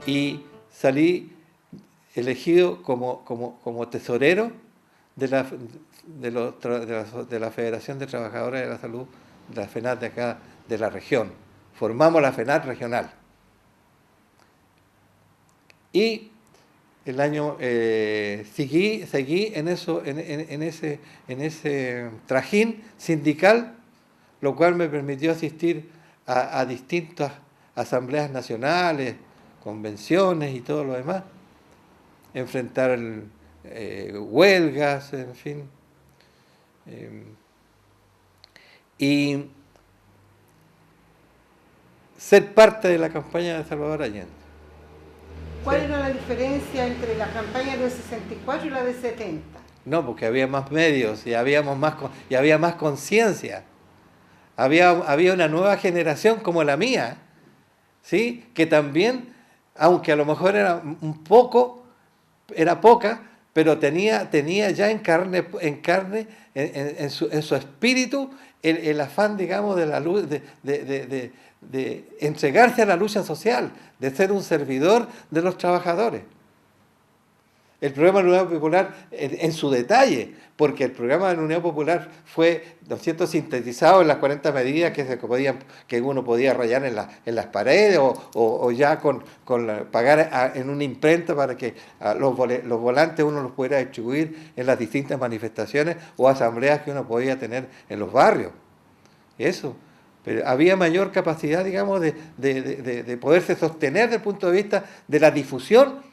y salí elegido como tesorero de la Federación de Trabajadores de la Salud, de la FENAT de acá, de la región. Formamos la FENAT regional. Y el año seguí en eso, en ese trajín sindical, lo cual me permitió asistir a distintas asambleas nacionales, convenciones y todo lo demás, enfrentar huelgas, en fin. Y ser parte de la campaña de Salvador Allende. ¿Cuál era la diferencia entre la campaña del 64 y la del 70? No, porque había más medios y había más conciencia. Había una nueva generación como la mía, ¿sí? Que también, aunque a lo mejor era poca, pero tenía ya en carne, en su espíritu, el afán, digamos, de la luz, de entregarse a la lucha social, de ser un servidor de los trabajadores. El programa de la Unidad Popular en su detalle, porque el programa de la Unidad Popular fue, ¿no es cierto?, sintetizado en las 40 medidas que uno podía rayar en las paredes o ya pagar en una imprenta para que los volantes uno los pudiera distribuir en las distintas manifestaciones o asambleas que uno podía tener en los barrios. Eso. Pero había mayor capacidad, digamos, de poderse sostener desde el punto de vista de la difusión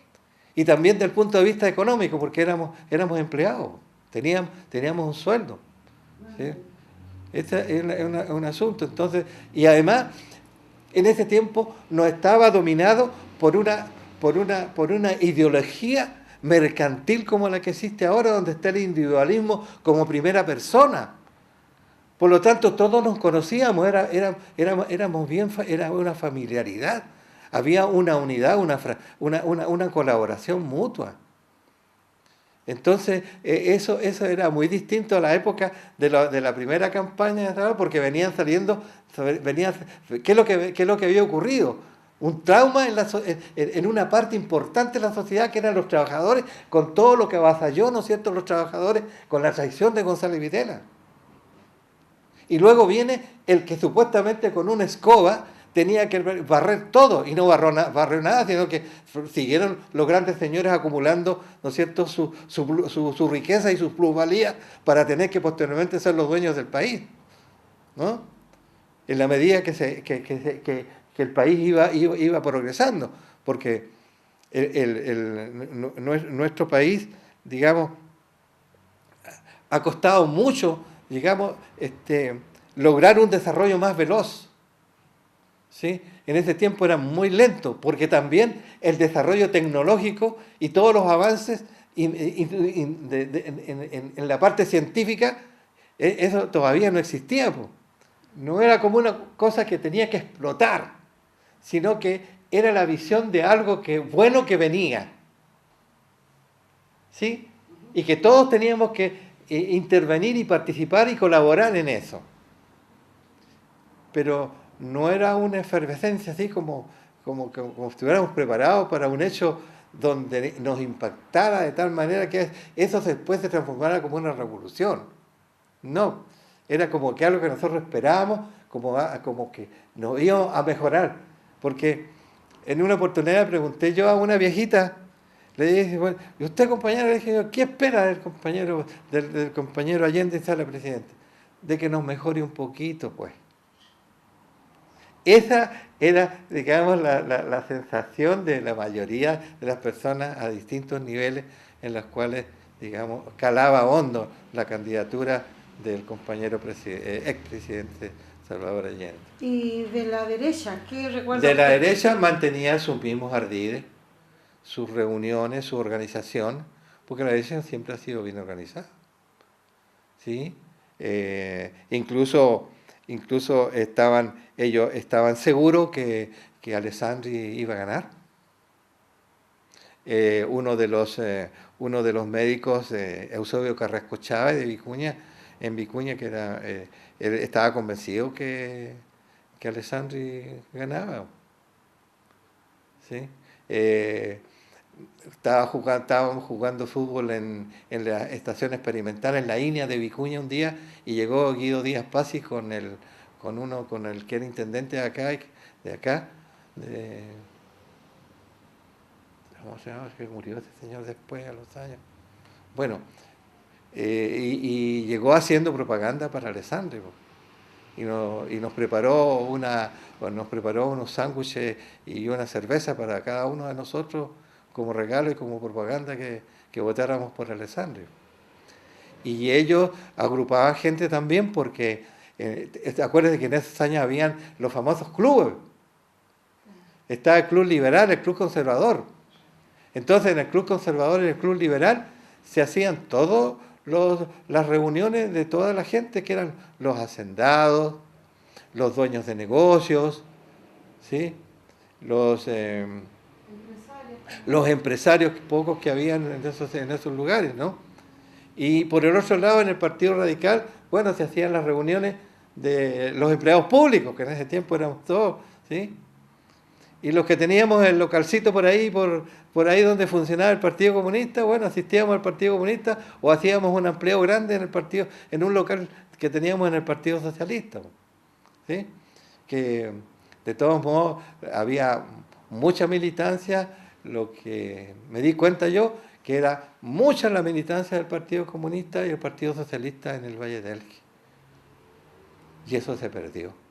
y también desde el punto de vista económico, porque éramos empleados, teníamos un sueldo. ¿Sí? Este es un asunto. Entonces, y además, en ese tiempo no estaba dominado por una ideología mercantil como la que existe ahora, donde está el individualismo como primera persona. Por lo tanto, todos nos conocíamos, era una familiaridad. Había una unidad, una colaboración mutua. Entonces, eso era muy distinto a la época de la primera campaña, porque venían saliendo, ¿qué es lo que había ocurrido? Un trauma en una parte importante de la sociedad, que eran los trabajadores, con todo lo que avasalló, ¿no es cierto?, los trabajadores, con la traición de González Videla. Y luego viene el que supuestamente con una escoba tenía que barrer todo, y no barrió nada, sino que siguieron los grandes señores acumulando, ¿no es cierto?, su riqueza y sus plusvalías para tener que posteriormente ser los dueños del país, ¿no? En la medida que el país iba progresando, porque nuestro país, digamos, ha costado mucho, digamos, lograr un desarrollo más veloz. ¿Sí? En ese tiempo era muy lento, porque también el desarrollo tecnológico y todos los avances en la parte científica, eso todavía no existía. No era como una cosa que tenía que explotar, sino que era la visión de algo bueno que venía. ¿Sí? Y que todos teníamos que intervenir y participar y colaborar en eso. Pero no era una efervescencia así como si estuviéramos preparados para un hecho donde nos impactara de tal manera que eso después se transformara como una revolución. No, era como que algo que nosotros esperábamos, como que nos íbamos a mejorar. Porque en una oportunidad pregunté yo a una viejita, le dije, bueno, ¿y usted, compañero? Le dije, ¿qué espera del compañero Allende y sale presidente? De que nos mejore un poquito, pues. Esa era, digamos, la sensación de la mayoría de las personas a distintos niveles en los cuales, digamos, calaba hondo la candidatura del compañero expresidente Salvador Allende. ¿Y de la derecha? ¿Qué recuerda? De la derecha mantenía sus mismos ardides, sus reuniones, su organización, porque la derecha siempre ha sido bien organizada. ¿Sí? Incluso ellos estaban seguros que Alessandri iba a ganar. Uno de los médicos, Eusebio Carrasco Chávez de Vicuña, que él estaba convencido que Alessandri ganaba. ¿Sí? Estábamos jugando fútbol en la estación experimental en la INEA de Vicuña un día y llegó Guido Díaz Pazzi con el que era intendente de acá, de, ¿cómo se llama? Que murió ese señor después a los años. Bueno, y llegó haciendo propaganda para Alessandri, po. Y nos preparó unos sándwiches y una cerveza para cada uno de nosotros como regalo y como propaganda que votáramos por Alessandri. Y ellos agrupaban gente también porque, acuérdense que en esos años habían los famosos clubes. Estaba el Club Liberal, el Club Conservador. Entonces en el Club Conservador y en el Club Liberal se hacían todas las reuniones de toda la gente que eran los hacendados, los dueños de negocios, ¿sí? Los empresarios pocos que habían en esos lugares, ¿no? Y por el otro lado, en el Partido Radical, bueno, se hacían las reuniones de los empleados públicos, que en ese tiempo éramos todos, ¿sí? Y los que teníamos el localcito por ahí donde funcionaba el Partido Comunista, bueno, asistíamos al Partido Comunista o hacíamos un empleo grande en un local que teníamos en el Partido Socialista, ¿sí? Que de todos modos había mucha militancia, lo que me di cuenta yo, que era mucha la militancia del Partido Comunista y el Partido Socialista en el Valle del Elqui. Y eso se perdió.